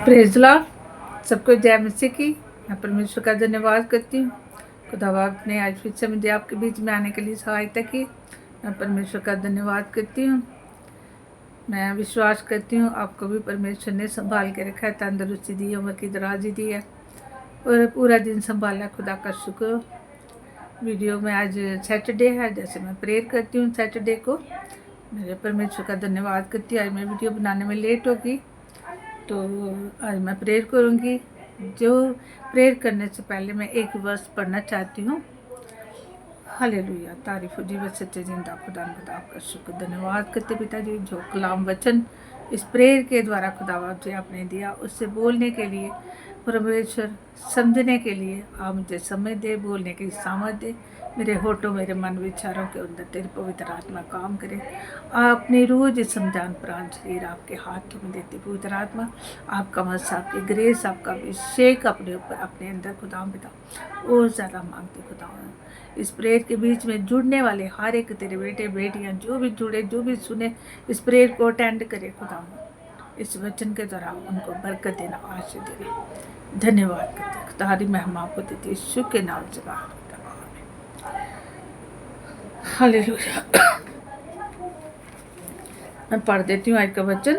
Praise Lord. सबको जय मसीह की। मैं परमेश्वर का धन्यवाद करती हूँ। खुदावंद ने आज फिर से मुझे आपके बीच में आने के लिए सहायता की। मैं परमेश्वर का धन्यवाद करती हूँ। मैं विश्वास करती हूँ आपको भी परमेश्वर ने संभाल के रखा है, तंदुरुस्ती दी है, उम्र की दराज़ी दी है और पूरा दिन संभाला। खुदा का शुक्र। वीडियो में आज सैटरडे है, जैसे मैं प्रेयर करती हूँ सैटरडे को। मेरे परमेश्वर का धन्यवाद करती हूँ। आज मैं वीडियो बनाने में लेट होगी, तो आज मैं प्रेयर करूँगी। जो प्रेयर करने से पहले मैं एक वर्स पढ़ना चाहती हूँ। हालेलुया, तारीफ हो जीवन सच्चे जिंदा खुदा आपका शुक्र धन्यवाद करते पिताजी, जो कलाम वचन इस प्रेयर के द्वारा खुदावंद जी आपने दिया, उससे बोलने के लिए परमेश्वर, समझने के लिए आप मुझे समझ दे, बोलने की सामर्थ दे। मेरे होठों, मेरे मन विचारों के अंदर तेरी पवित्र आत्मा काम करे। आपने रोज समझान प्राण शरीर आपके हाथों में देती पवित्र आत्मा, आपका मस, आपकी ग्रेस, आपका अभिषेक अपने ऊपर, अपने अंदर खुदा पिता और ज़्यादा मांगते खुदा। इस प्रेयर के बीच में जुड़ने वाले हर एक तेरे बेटे बेटियां जो भी जुड़े, जो भी सुने, इस प्रेयर को अटेंड करे खुदा। इस वचन के द्वारा उनको बरकत देना, आशीष देना। धन्यवाद करते, तारी महिमा को देती यीशु के नाम से बात करता हूं। हालेलुया। मैं पढ़ देती हूँ आज का वचन।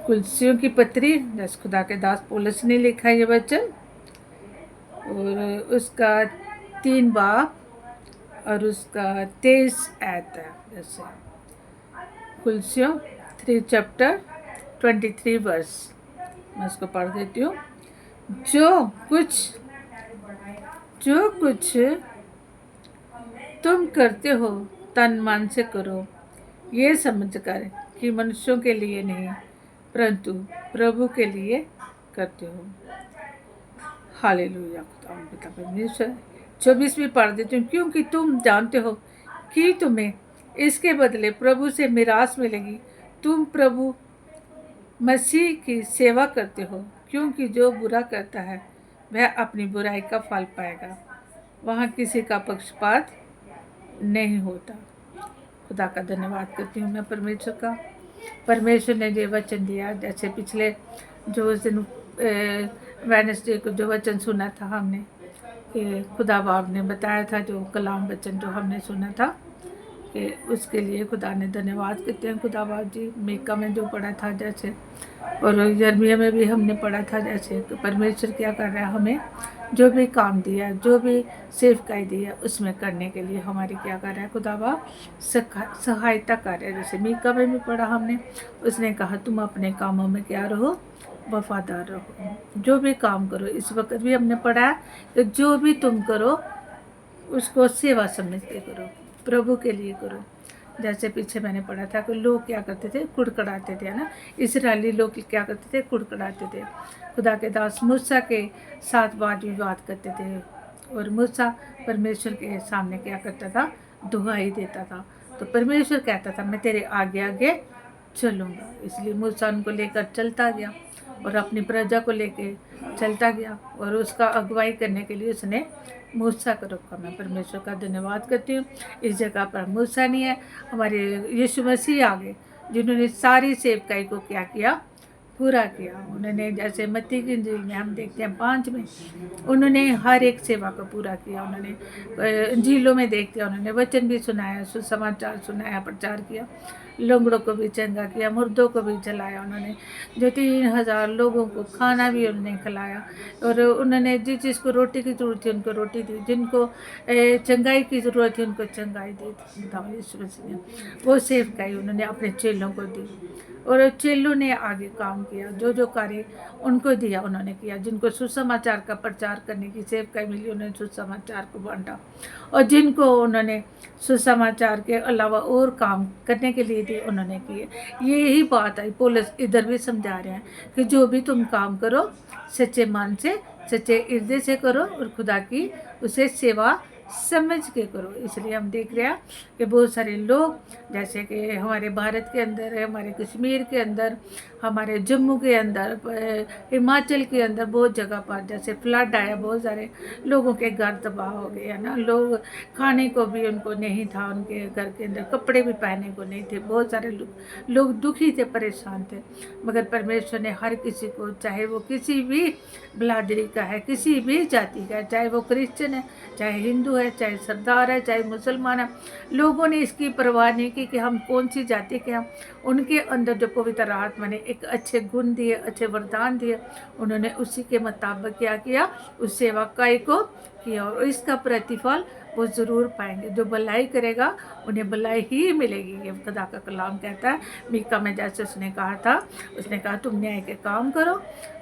कुलसियों की पत्री, जैसे खुदा के दास पौलुस ने लिखा है ये वचन, और उसका 3 बाब और उसका 23 आयत है। जैसे कुलसियों 3 चैप्टर 23 वर्स, मैं उसको पढ़ देती हूँ। जो कुछ तुम करते हो तन मन से करो, ये समझकर कि मनुष्यों के लिए नहीं परंतु प्रभु के लिए करते हो। हालेलुया, पिता परमेश्वर। 24वीं पढ़ देती हूँ। क्योंकि तुम जानते हो कि तुम्हें इसके बदले प्रभु से मिरास मिलेगी। तुम प्रभु मसीह की सेवा करते हो, क्योंकि जो बुरा करता है वह अपनी बुराई का फल पाएगा। वहाँ किसी का पक्षपात नहीं होता। खुदा का धन्यवाद करती हूँ मैं परमेश्वर का। परमेश्वर ने जो वचन दिया, जैसे पिछले जो उस दिन वेडनेसडे को जो वचन सुना था हमने, कि खुदा बाप ने बताया था, जो कलाम वचन जो हमने सुना था, कि उसके लिए खुदा ने धन्यवाद करते हैं। खुदा बाप जी, मीका में जो पढ़ा था जैसे, और यिर्मयाह में भी हमने पढ़ा था जैसे, तो परमेश्वर क्या कर रहा है, हमें जो भी काम दिया, जो भी सेवकाई दी है, उसमें करने के लिए हमारी क्या कर रहा है खुदा बाप, सहायता कर रहा है। जैसे मीका में भी पढ़ा हमने, उसने कहा तुम अपने कामों में क्या रहो, वफादार रहो। जो भी काम करो, इस वक्त भी हमने पढ़ा है कि जो भी तुम करो उसको सेवा समझ के करो, प्रभु के लिए करो। जैसे पीछे मैंने पढ़ा था कि लोग क्या करते थे, कुड़कड़ाते थे, है ना। इस्राएली लोग क्या करते थे, कुड़कड़ाते थे। खुदा के दास मूसा के साथ वाद विवाद करते थे, और मूसा परमेश्वर के सामने क्या करता था, दुहाई देता था। तो परमेश्वर कहता था मैं तेरे आगे आगे चलूँगा। इसलिए मूसा उनको लेकर चलता गया और अपनी प्रजा को लेके चलता गया, और उसका अगुवाई करने के लिए उसने मूसा को रखा। मैं परमेश्वर का धन्यवाद करती हूँ। इस जगह पर मूसा नहीं है, हमारे यीशु मसीह आ गए, जिन्होंने सारी सेवकाई को क्या किया, पूरा किया। उन्होंने, जैसे मत्ती की इंजील में हम देखते हैं 5 में, उन्होंने हर एक सेवा को पूरा किया। उन्होंने इंजीलों में देखते हैं, उन्होंने वचन भी सुनाया, सुसमाचार सुनाया, प्रचार किया, लंगड़ों को भी चंगा किया, मुर्दों को भी चलाया। उन्होंने जो 3000 लोगों को खाना भी उन्होंने खिलाया, और उन्होंने जिस जिसको रोटी की ज़रूरत थी उनको रोटी दी, जिनको चंगाई की ज़रूरत थी उनको चंगाई दी। वो सेवकाई उन्होंने अपने चेलों को दी, और चेलों ने आगे काम किया, जो जो कार्य उनको दिया उन्होंने किया। जिनको सुसमाचार का प्रचार करने की सेवकाई मिली, उन्होंने सुसमाचार को बांटा, और जिनको उन्होंने सुसमाचार के अलावा और काम करने के लिए दिए उन्होंने किए। यही बात आई, पौलुस इधर भी समझा रहे हैं कि जो भी तुम काम करो सच्चे मन से, सच्चे हृदय से करो, और खुदा की उसे सेवा समझ के करो। इसलिए हम देख रहे हैं कि बहुत सारे लोग, जैसे कि हमारे भारत के अंदर है, हमारे कश्मीर के अंदर, हमारे जम्मू के अंदर, हिमाचल के अंदर बहुत जगह पर जैसे फ्लड आया, बहुत सारे लोगों के घर तबाह हो गए है ना। लोग खाने को भी उनको नहीं था, उनके घर के अंदर कपड़े भी पहनने को नहीं थे। बहुत सारे लोग दुखी थे, परेशान थे। मगर परमेश्वर ने हर किसी को, चाहे वो किसी भी बिरादरी का है, किसी भी जाति का है, चाहे वो क्रिश्चियन है, चाहे हिंदू है, चाहे सरदार है, चाहे मुसलमान है, लोगों ने इसकी परवाह नहीं की कि हम कौन सी जाति के हैं। उनके अंदर जो पवित्र आत्मा ने एक अच्छे गुण दिए, अच्छे वरदान दिए, उन्होंने उसी के मुताबिक क्या किया, उस सेवकाई को किया, और इसका प्रतिफल वो ज़रूर पाएंगे। जो भलाई करेगा उन्हें भलाई ही मिलेगी, ये खुदा का कलाम कहता है। मीका में जैसे उसने कहा था, उसने कहा तुम न्याय के काम करो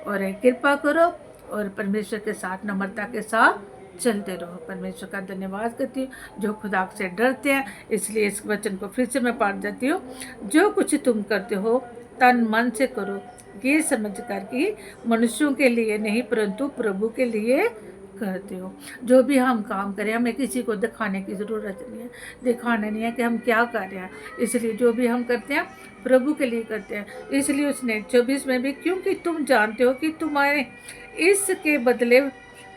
और कृपा करो और परमेश्वर के साथ नम्रता के साथ चलते रहो। परमेश्वर का धन्यवाद करती हूँ जो खुदा से डरते हैं। इसलिए इस वचन को फिर से मैं पढ़ देती हूँ। जो कुछ तुम करते हो तन मन से करो, ये समझ कर कि मनुष्यों के लिए नहीं परंतु प्रभु के लिए करते हो। जो भी हम काम करें, हमें किसी को दिखाने की ज़रूरत नहीं है, दिखाना नहीं है कि हम क्या कर रहे हैं। इसलिए जो भी हम करते हैं प्रभु के लिए करते हैं। इसलिए उसने 24 में भी, क्योंकि तुम जानते हो कि तुम्हारे इसके बदले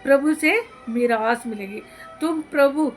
प्रभु से मीरास मिलेगी। तुम प्रभु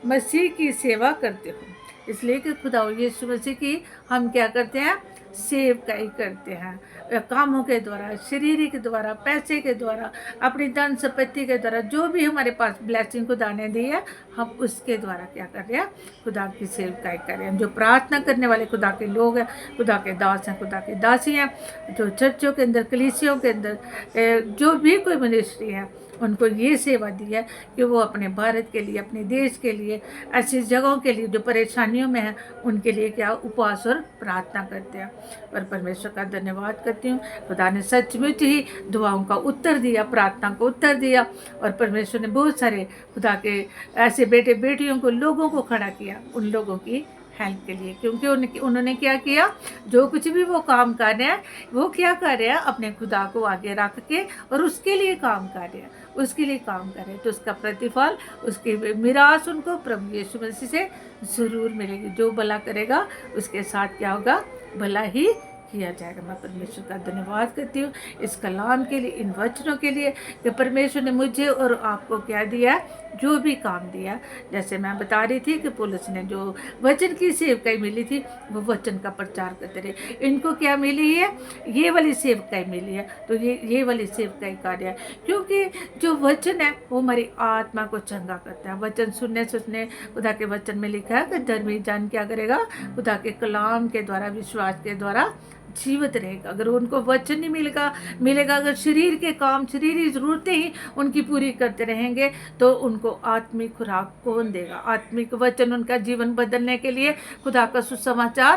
मसीह की सेवा करते हो। इसलिए कि खुदा यीशु मसीह की हम क्या करते हैं, सेवकाई करते हैं, कामों के द्वारा, शरीर के द्वारा, पैसे के द्वारा, अपनी धन संपत्ति के द्वारा, जो भी हमारे पास ब्लेसिंग खुदा ने दी है, हम उसके द्वारा क्या कर रहे हैं, खुदा की सेवकाई कर रहे हैं। जो प्रार्थना करने वाले खुदा के लोग हैं, खुदा के दास हैं, खुदा की दासी हैं, जो चर्चों के अंदर, कलीसियों के अंदर जो भी कोई मिनिस्ट्री है, उनको ये सेवा दी है कि वो अपने भारत के लिए, अपने देश के लिए, ऐसी जगहों के लिए जो परेशानियों में हैं, उनके लिए क्या उपवास और प्रार्थना करते हैं। और परमेश्वर का धन्यवाद करती हूँ, खुदा ने सचमुच ही दुआओं का उत्तर दिया, प्रार्थना को उत्तर दिया। और परमेश्वर ने बहुत सारे खुदा के ऐसे बेटे बेटियों को, लोगों को खड़ा किया उन लोगों की हेल्प के लिए, क्योंकि उन्होंने क्या किया, जो कुछ भी वो काम कर रहे हैं, वो क्या कर रहे हैं, अपने खुदा को आगे रख के और उसके लिए काम कर रहे हैं, उसके लिए काम करें, तो उसका प्रतिफल, उसकी मिरास उनको प्रभु यीशु मसीह से ज़रूर मिलेगी। जो भला करेगा उसके साथ क्या होगा, भला ही किया जाएगा। मैं परमेश्वर का धन्यवाद करती हूँ इस कलाम के लिए, इन वचनों के लिए कि परमेश्वर ने मुझे और आपको क्या दिया, जो भी काम दिया। जैसे मैं बता रही थी कि पुलिस ने जो वचन की सेवकाई मिली थी, वो वचन का प्रचार करते रहे। इनको क्या मिली है, ये वाली सेवकाई मिली है, तो ये वाली सेवकाई कार्य है, क्योंकि जो वचन है वो हमारी आत्मा को चंगा करता है। वचन सुनने सुनने, खुदा के वचन में लिखा है कि धर्मी जन क्या करेगा, खुदा के कलाम के द्वारा, विश्वास के द्वारा जीवित रहेगा। अगर उनको वचन नहीं मिलेगा, अगर शरीर के काम, शरीरी ज़रूरतें ही उनकी पूरी करते रहेंगे, तो उनको आत्मिक खुराक कौन देगा, आत्मिक वचन उनका जीवन बदलने के लिए खुदा का सुसमाचार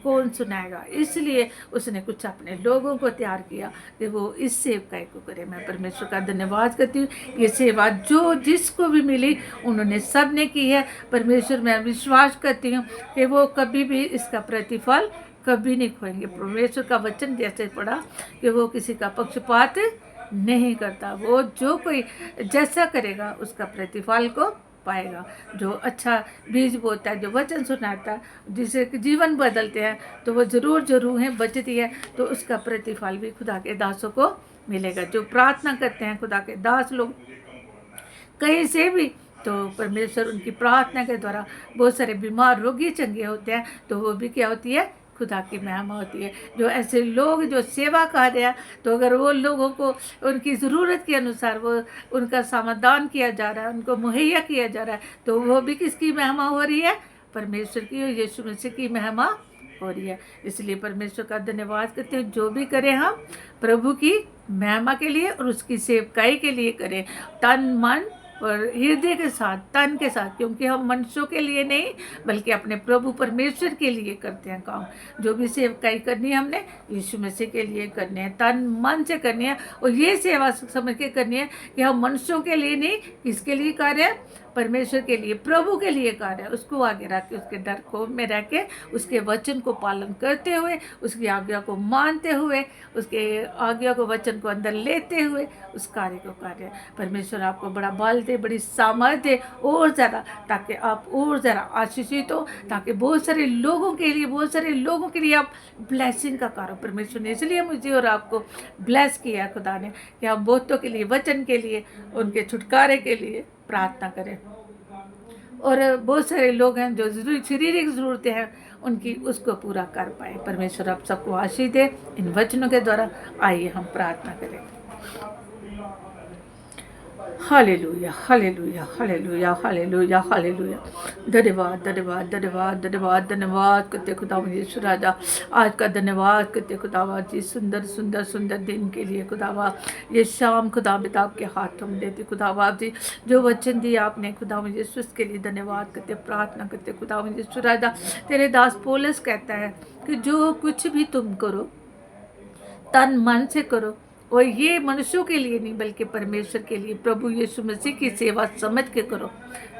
कौन सुनाएगा। इसलिए उसने कुछ अपने लोगों को तैयार किया कि वो इस सेवकाई को करे। मैं परमेश्वर का धन्यवाद करती हूँ, ये सेवा जो जिसको भी मिली उन्होंने सब ने की है। परमेश्वर मैं विश्वास करती हूँ कि वो कभी भी इसका प्रतिफल कभी नहीं खोएंगे। परमेश्वर का वचन जैसे पढ़ा कि वो किसी का पक्षपात नहीं करता, वो जो कोई जैसा करेगा उसका प्रतिफल को पाएगा। जो अच्छा बीज बोता है, जो वचन सुनाता है, जिसे जीवन बदलते हैं, तो वो ज़रूर है बचती है, तो उसका प्रतिफल भी खुदा के दासों को मिलेगा। जो प्रार्थना करते हैं खुदा के दास लोग कहीं से भी, तो परमेश्वर उनकी प्रार्थना के द्वारा बहुत सारे बीमार रोगी चंगे होते हैं, तो वो भी क्या होती है, खुदा की महिमा होती है। जो ऐसे लोग जो सेवा कर रहे हैं, तो अगर वो लोगों को उनकी ज़रूरत के अनुसार वो उनका समाधान किया जा रहा है, उनको मुहैया किया जा रहा है, तो वो भी किसकी महिमा हो रही है, परमेश्वर की और यीशु मसीह की महिमा हो रही है। इसलिए परमेश्वर का धन्यवाद करते हैं। जो भी करें हम प्रभु की महिमा के लिए और उसकी सेवकाई के लिए करें, तन मन और हृदय के साथ, तन के साथ, क्योंकि हम मनुष्यों के लिए नहीं बल्कि अपने प्रभु परमेश्वर के लिए करते हैं काम। जो भी सेवकाई करनी है हमने यीशु मसीह के लिए करनी है, तन मन से करनी है, और ये सेवा समझ के करनी है कि हम मनुष्यों के लिए नहीं, किसके लिए कर रहे हैं, परमेश्वर के लिए, प्रभु के लिए कार्य, उसको आगे रख के, उसके डर को में रह के, उसके वचन को पालन करते हुए, उसकी आज्ञा को मानते हुए, उसके आज्ञा को, वचन को अंदर लेते हुए उस कार्य को कार्य। परमेश्वर आपको बड़ा बल दे, बड़ी सामर्थ्य दे और ज़्यादा, ताकि आप और ज़्यादा आशीषित हो, ताकि बहुत सारे लोगों के लिए आप ब्लेसिंग का कारण। परमेश्वर ने इसलिए मुझे और आपको ब्लेस किया खुदा ने, कि हम बहुतों के लिए, वचन के लिए, उनके छुटकारे के लिए प्रार्थना करें। और बहुत सारे लोग हैं जो शारीरिक ज़रूरतें हैं उनकी, उसको पूरा कर पाए। परमेश्वर आप सबको आशीष दे इन वचनों के द्वारा। आइए हम प्रार्थना करें। Hallelujah, hallelujah, hallelujah, hallelujah, hallelujah. धन्यवाद, धन्यवाद, धन्यवाद, धन्यवाद, धन्यवाद करते खुदावंद यीशु राजा। आज का धन्यवाद करते खुदावंद जी, सुंदर सुंदर सुंदर दिन के लिए खुदावंद। ये शाम खुदावंद आपके हाथों में देती खुदावंद जी, जो वचन दिए आपने खुदावंद यीशु, उसके लिए धन्यवाद करते, प्रार्थना करते खुदावंद यीशु राजा। तेरे दास पौलुस कहता है कि जो कुछ भी तुम करो तन मन से करो, और ये मनुष्यों के लिए नहीं बल्कि परमेश्वर के लिए, प्रभु यीशु मसीह की सेवा समझ के करो,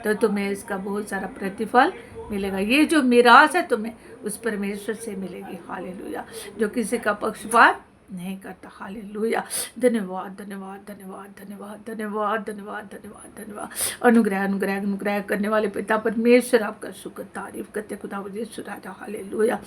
तो तुम्हें इसका बहुत सारा प्रतिफल मिलेगा। ये जो मिरास है तुम्हें उस परमेश्वर से मिलेगी। हालेलुया, जो किसी का पक्षपात नहीं करता। हालेलुया, धन्यवाद, धन्यवाद, धन्यवाद, धन्यवाद, धन्यवाद, धन्यवाद, धन्यवाद, धन्यवाद। अनुग्रह अनुग्रह अनुग्रह करने वाले पिता परमेश्वर, आपका शुक्र तारीफ करते खुदा यीशु राजा। हालेलुया,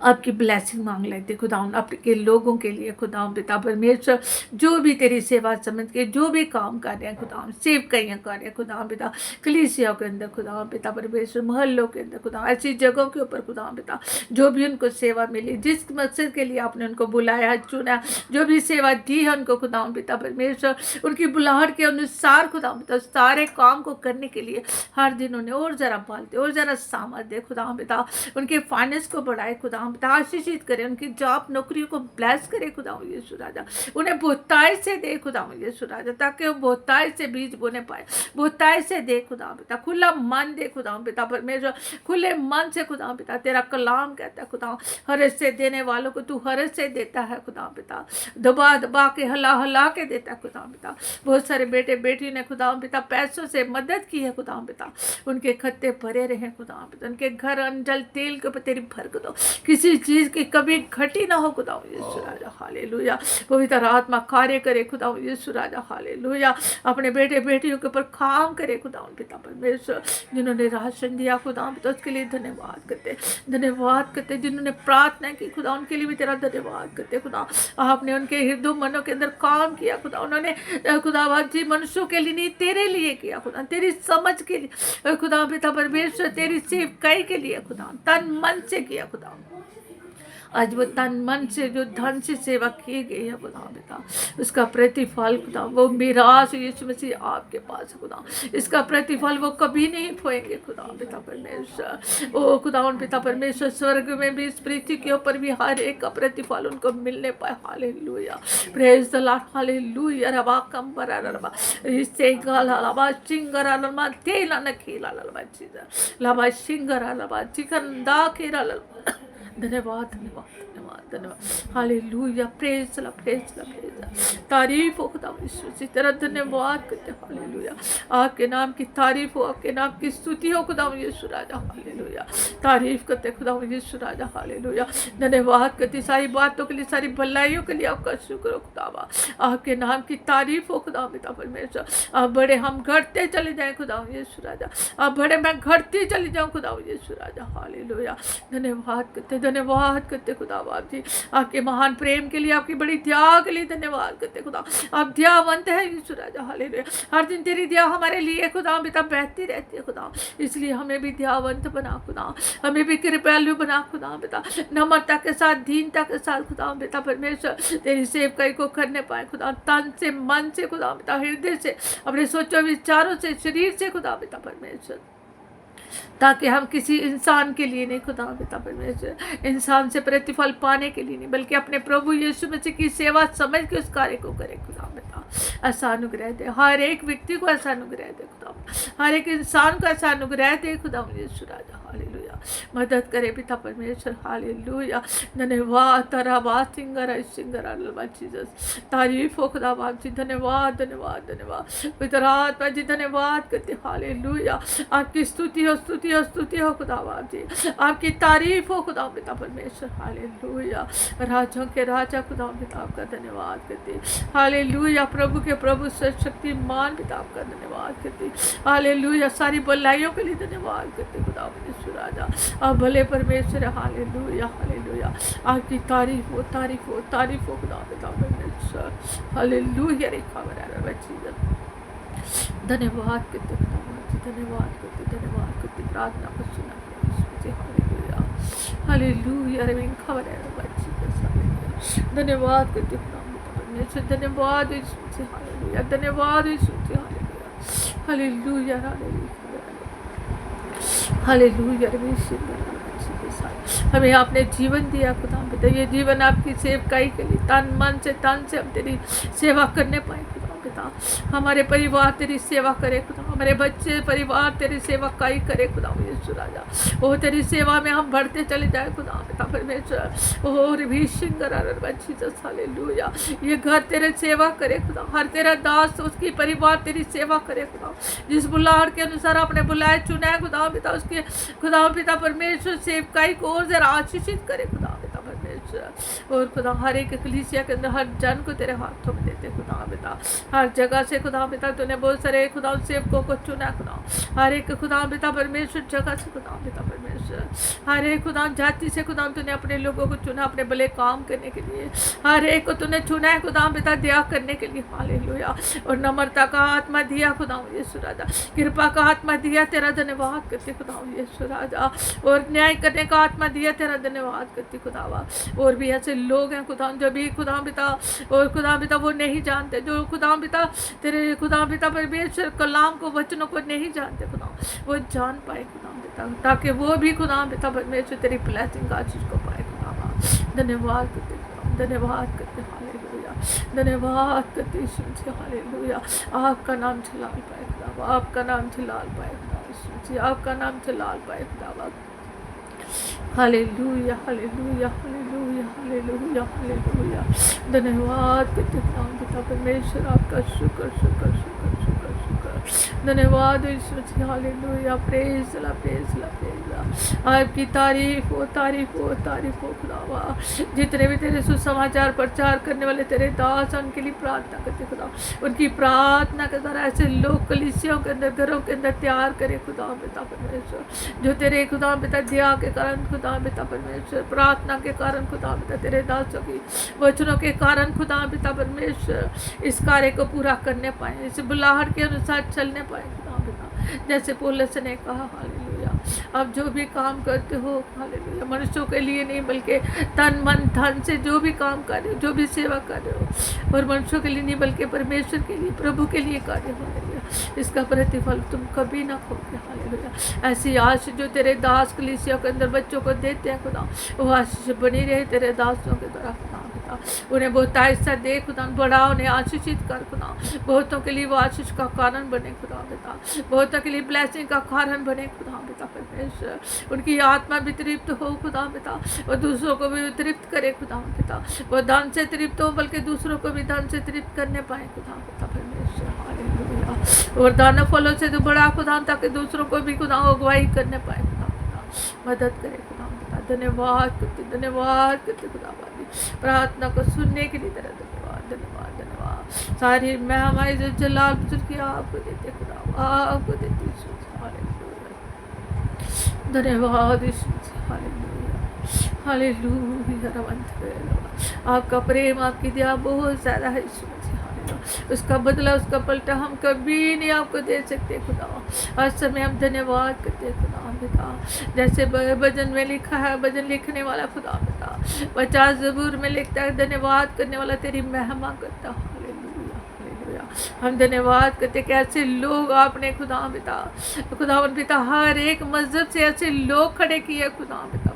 आपकी ब्लेसिंग मांग लेते खुदावन, आपके लोगों के लिए खुदावन पिता परमेश्वर, जो भी तेरी सेवा समझ के जो भी काम कर रहे हैं खुदावन, सेवकाइयाँ कर रहे हैं खुदावन पिता, कलीसियाओं के अंदर खुदावन पिता परमेश्वर, मोहल्लों के अंदर खुदा, ऐसी जगहों के ऊपर खुदावन पिता, जो भी उनको सेवा मिली, जिस मकसद के लिए आपने उनको बुलाया, चुना, जो भी सेवा दी है उनको खुदावन पिता परमेश्वर, उनकी बुलाहट के अनुसार खुदावन पिता सारे काम को करने के लिए हर दिन उन्हें और ज़रा बल दे, और ज़रा सामर्थ दे खुदावन पिता, उनके फाइनेंस को बढ़ाए खुदावन पिता, आशीषित करे, उनकी जॉब नौकरियों को ब्लेस करे खुदावन यीशु राजा, उन्हें बहुतायत से दे खुदावन यीशु राजा, ताकि वो बहुतायत से बीज बोने पाए, बहुतायत से दे खुदावन पिता, खुला मन दे खुदावन पिता परमेश्वर, खुले मन से खुदावन पिता, तेरा कलाम कहता है खुदावन, हरज से देने वालों को तू हरज से देता है खुदावन पिता, दबा दबा के हला हला के देता है खुदावन पिता। बहुत सारे बेटे बेटी ने खुदावन पिता पैसों से मदद की है खुदावन पिता, उनके खत्ते भरे रहे खुदावन पिता, उनके घर अंजल तेल के ऊपर तेरी भरक दो, किसी चीज़ की कभी घटी ना हो खुदावन यीशु राजा। हालेलुया, पवित्र आत्मा कार्य करे खुदावन यीशु राजा। हालेलुया, अपने बेटे बेटियों के ऊपर काम करे खुदावन पिता परमेश्वर, जिन्होंने राशन दिया खुदावन पिता उसके लिए धन्यवाद करते, धन्यवाद करते, जिन्होंने प्रार्थना की खुदा उनके लिए भी तेरा धन्यवाद करते खुदा, आपने उनके हृदय मनों के अंदर काम किया खुदा, उन्होंने खुदावंद जी मनुष्यों के लिए नहीं तेरे लिए किया खुदा, तेरी समझ के लिए खुदा पिता परमेश्वर, तेरी सेवकाई के लिए खुदा, तन मन से किया खुदा। आज वो तन मन से जो धन से सेवा की गई है खुदा पिता, उसका प्रतिफल खुदा, वो मिरास यीशु मसीह आपके पास है खुदा, इसका प्रतिफल वो कभी नहीं खोएंगे खुदा पिता परमेश्वर। ओ खुदा पिता परमेश्वर, स्वर्ग में भी इस पृथ्वी के ऊपर भी हर एक का प्रतिफल उनको मिलने पाए। Hallelujah, praise the Lord, hallelujah. रबा कंबरा रबा इससे गाला रबा सिंगरा लमा तेला नखीला लबा चीजा लबा सिंगरा लबा चिकन दा केरा लबा। धन्यवाद, धन्यवाद, धन्यवाद, धन्यवाद। हालेलुया, प्रेज ला, प्रेज ला, प्रेज ला। तारीफ हो खुदा यीशु जी, तेरा धन्यवाद करते। हालेलुया, आपके नाम की तारीफ हो, आपके नाम की स्तुति हो खुदा यीशु राजा। हालेलुया, तारीफ करते खुदा यीशु राजा। हालेलुया, धन्यवाद करते सारी बातों के लिए, सारी भलाइयों के लिए आपका शुक्र हो खुदावा, आपके नाम की तारीफ हो खुदा पिता परमेश्वर। आप बड़े, हम घटते चले जाए खुदा यीशु राजा, आप बड़े, मैं घटती चली जाऊँ खुदा यीशु राजा। हालेलुया, धन्यवाद करते, धन्यवाद करते खुदावंद जी, आपके महान प्रेम के लिए, आपकी बड़ी दया के लिए धन्यवाद करते खुदा। आप दयावंत है यीशु राजा। हालेलुया, हर दिन तेरी दया हमारे लिए खुदा पिता बहती रहती है खुदा, इसलिए हमें भी दयावंत बना खुदा, हमें भी कृपालु बना खुदा पिता, नम्रता के साथ, दीनता के साथ खुदा पिता परमेश्वर, तेरी सेवकाई को करने पाए खुदा, तन से, मन से खुदा पिता, हृदय से, अपने सोचो विचारों से, शरीर से खुदा पिता परमेश्वर, ताकि हम किसी इंसान के लिए नहीं खुदा पिता परमेश्वर, इंसान से प्रतिफल पाने के लिए नहीं, बल्कि अपने प्रभु यीशु मसीह की सेवा समझ के उस कार्य को करें खुदा पिता। ऐसा अनुग्रह दे, हर एक व्यक्ति को ऐसा अनुग्रह दे खुदा, हर एक इंसान को ऐसा अनुग्रह दे खुदा यीशु राजा। हालेलुया, मदद करे पिता परमेश्वर, हालेलुया। धन्यवाद तारा बात सिंगर जीसस, तारीफ हो खुदा बाप जी, धन्यवाद धन्यवाद धन्यवाद पिता आत्मा जी, धन्यवाद करते, हालेलुया। आपकी स्तुति हो खुदा बाप जी, आपकी तारीफ हो खुदा पिता परमेश्वर, हालेलुया। राजों के राजा खुदा पिता आपका धन्यवाद करते, हालेलुया। प्रभु के प्रभु सर्वशक्तिमान पिता आपका धन्यवाद करते, हालेलुया। सारी भलाइयों के लिए धन्यवाद करते खुदा परमेश्वर राजा, आप भले परमेश्वर, हालेलुया हालेलुया। आपकी तारीफ हो खुदा पिता परमेश्वर, हालेलुया। रेखा बराबर बच्ची धन्यवाद करते खुदा, धन्यवाद करते प्रार्थना को सुना, हालेलुया हालेलुया। रेखा बराबर बच्ची धन्यवाद करते खुदा परमेश्वर, धन्यवाद यीशु, हालेलुया। धन्यवाद यीशु, हालेलुया हालेलुया हालेलुया। हमें आपने जीवन दिया खुदा पिता, ये जीवन आपकी सेवकाई के लिए तन मन से हम तेरी सेवा करने पाए खुदा पिता। हमारे परिवार तेरी सेवा करे खुदा, हमारे बच्चे परिवार तेरी सेवकाई करे खुदा यीशु राजा। वो तेरी सेवा में हम बढ़ते चले जाए खुदा पिता परमेश्वर, और भी हालेलुया। ये घर तेरे सेवा करे खुदा, हर तेरा दास उसकी परिवार तेरी सेवा करे खुदा। जिस बुलाहट के अनुसार आपने बुलाए चुना है खुदा पिता, उसके खुदा पिता परमेश्वर सेवकाई को और जरा आशीषित करे खुदा पिता परमेश्वर। और खुदा हर एक कलीसिया के अंदर हर जन को तेरे हाथों में देते खुदा पिता, हर जगह से खुदा पिता तूने बहुत सारे खुदा सेवकों को चुना खुदा, हर एक खुदा पिता परमेश्वर जगह से खुदा पिता परमेश्वर, हर एक खुदा जाति से खुदा तूने अपने लोगों को चुना अपने भले काम करने के लिए, हर एक को तूने चुना है खुदा पिता दया करने के लिए, हालेलुया। और नम्रता का आत्मा दिया खुदा यीशु राजा, कृपा का आत्मा दिया, तेरा धन्यवाद करते खुदा यीशु राजा। और न्याय करने का आत्मा दिया, तेरा धन्यवाद करती खुदावा। और भी ऐसे लोग हैं खुदा जो भी खुदा पिता और खुदा पिता वो नहीं जानते, जो खुदा पिता तेरे खुदा पिता परमेश्वर कलाम को वचनों को नहीं जानते खुदा, वो जान पाए खुदा पिता, ताकि वो भी खुदा पिता परमेश्वर तेरी ब्लेसिंग आशीष को पाए खुदा। धन्यवाद करते, धन्यवाद करते, हालेलुया। धन्यवाद करते यीशु जी, हालेलुया। आपका नाम जलाल पाए खुदा, आपका नाम जलाल पाए खुदा यीशु जी, आपका नाम जलाल पाए खुदा। Hallelujah hallelujah hallelujah hallelujah hallelujah. धन्यवाद करते खुदा पिता परमेश्वर, आपका शुक्र शुक्र शुक्र शुक्र शुक्र। धन्यवाद यीशु जी, हालेलुया। प्रेज ला प्रेज ला प्रेज ला। आपकी तारीफ हो खुदावा। जितने भी तेरे सुसमाचार प्रचार करने वाले तेरे दास, उनके लिए प्रार्थना करते खुदा, उनकी प्रार्थना के द्वारा ऐसे लोग कलीसियों के अंदर घरों के अंदर तैयार करे खुदा पिता परमेश्वर, जो तेरे खुदा पिता दया के कारण खुदा पिता परमेश्वर, प्रार्थना के कारण खुदा पिता तेरे दासों की वचनों के कारण खुदा पिता परमेश्वर इस कार्य को पूरा करने पाए, इस बुलाहट के अनुसार चलने पाए खुदा पिता। जैसे पौलुस ने कहा, हालेलुया, आप जो भी काम करते हो हालेलुया मनुष्यों के लिए नहीं बल्कि तन मन धन से जो भी काम कर रहे हो, जो भी सेवा कर रहे हो, और मनुष्यों के लिए नहीं बल्कि परमेश्वर के लिए, प्रभु के लिए कार्य हो, हालेलुया, इसका प्रतिफल तुम कभी ना खोगे, हालेलुया। ऐसी आशीष जो तेरे दास कलीसिया के अंदर बच्चों को देते हैं खुदा, वो आशीष बनी रहे तेरे दासों के द्वारा खुदा। उन्हें बहुत ऐसा दे खुदा, बड़ा उन्हें आशीषित कर खुदा, बहुतों के लिए वो आशीष का कारण बने खुदा पिता, बहुतों के लिए ब्लेसिंग का कारण बने खुदा पिता परमेश्वर। उनकी आत्मा भी तृप्त हो खुदा पिता, और दूसरों को भी तृप्त करे खुदा पिता, वो धन से तृप्त हो बल्कि दूसरों को भी धन से तृप्त करने पाए खुदा पिता परमेश्वर, हालेलुया। और दान फलों से तो बड़ा खुदा, ताकि दूसरों को भी खुदा अगुवाई करने पाए खुदा पिता, मदद करे खुदा पिता। धन्यवाद करते खुदा, प्रार्थना को सुनने के लिए तेरा धन्यवाद धन्यवाद धन्यवाद। सारी मैं हमारी जो जलाल बुजुर्ग आपको देते खुदा, आपको देती धन्यवाद, हालेलुया हालेलुया। आपका प्रेम आपकी दया बहुत ज़्यादा है यीशु मसीह, उसका बदला उसका पलटा हम कभी नहीं आपको दे सकते खुदा। आज समय हम धन्यवाद करते हैं खुदा पिता, जैसे भजन में लिखा है, भजन लिखने वाला खुदा पिता 50 ज़बूर में लिखता है, धन्यवाद करने वाला तेरी महिमा करता। Hallelujah hallelujah. हम धन्यवाद करते कि ऐसे लोग आपने खुदा पिता हर एक मजहब से ऐसे लोग खड़े किए खुदा पिता,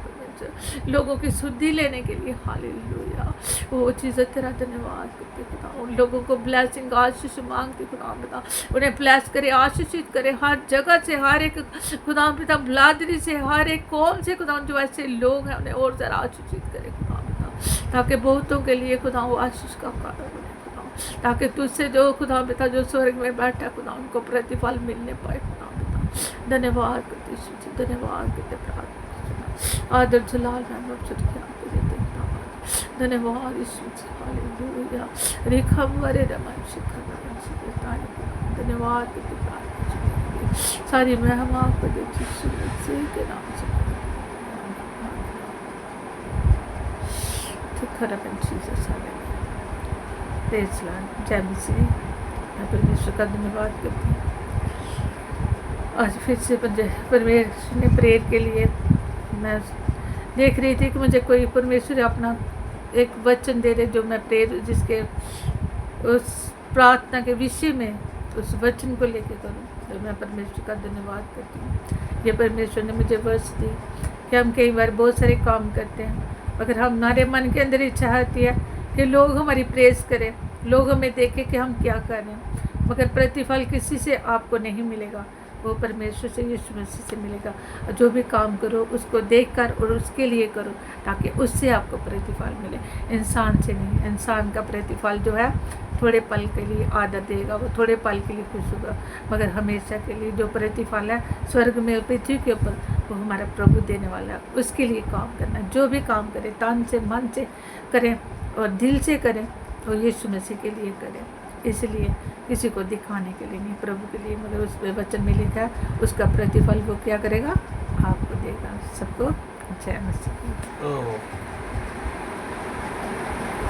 लोगों की शुद्धि लेने के लिए, हालेलुया वो चीज़ें तेरा धन्यवाद करते खुदा, उन लोगों को ब्लेसिंग आशीष मांगते खुदा पिता, उन्हें ब्लेस करे, आशीषित करे हर जगह से, हर एक खुदा पिता बिरादरी से, हर एक कौम से खुदा, जो ऐसे लोग हैं उन्हें और ज़रा आशीषित करे खुदा पिता, ताकि बहुतों के लिए खुदा वो आशीष का कारण बने खुदा, ताकि तुझसे जो खुदा पिता जो स्वर्ग में बैठा खुदा उनको प्रतिफल मिलने पाए खुदा पिता। धन्यवाद करते यीशु जी, धन्यवाद करते प्रार्थना आदर जलाल मैं क्या देते खुदा, धन्यवाद यीशु जी, हालेलुया रेखा वरे रमन शिखर रमन शिखर, धन्यवाद करते प्रार्थना सारी महिमा आपको देती यीशु मसीह के नाम से। खरबन जीसस हालेलुया, प्रेज लॉर्ड, जय मसीह। मैं परमेश्वर का धन्यवाद करती हूँ। आज फिर से परमेश्वर ने प्रेयर के लिए मैं देख रही थी कि मुझे कोई परमेश्वर अपना एक वचन दे रहे जो मैं प्रेयर जिसके उस प्रार्थना के विषय में उस वचन को लेके करूँ, तो मैं परमेश्वर का धन्यवाद करती हूँ। ये परमेश्वर ने मुझे वर्ष दी कि हम कई बार बहुत सारे काम करते हैं, मगर हमारे मन के अंदर इच्छा होती है कि लोग हमारी प्रेस करें, लोग हमें देखें कि हम क्या कर रहे हैं, मगर प्रतिफल किसी से आपको नहीं मिलेगा, वो परमेश्वर से, यीशु मसीह से मिलेगा। जो भी काम करो उसको देखकर और उसके लिए करो, ताकि उससे आपको प्रतिफल मिले, इंसान से नहीं। इंसान का प्रतिफल जो है थोड़े पल के लिए आदर देगा, वो थोड़े पल के लिए खुश होगा, मगर हमेशा के लिए जो प्रतिफल है स्वर्ग में पृथ्वी के ऊपर वो हमारा प्रभु देने वाला है। उसके लिए काम करना, जो भी काम करें तन से मन से करें और दिल से करें, और यीशु मसीह के लिए करें, इसलिए किसी को दिखाने के लिए नहीं, प्रभु के लिए। मगर उस वचन में लिखा है उसका प्रतिफल वो क्या करेगा, आपको देगा। सबको जय मसीह।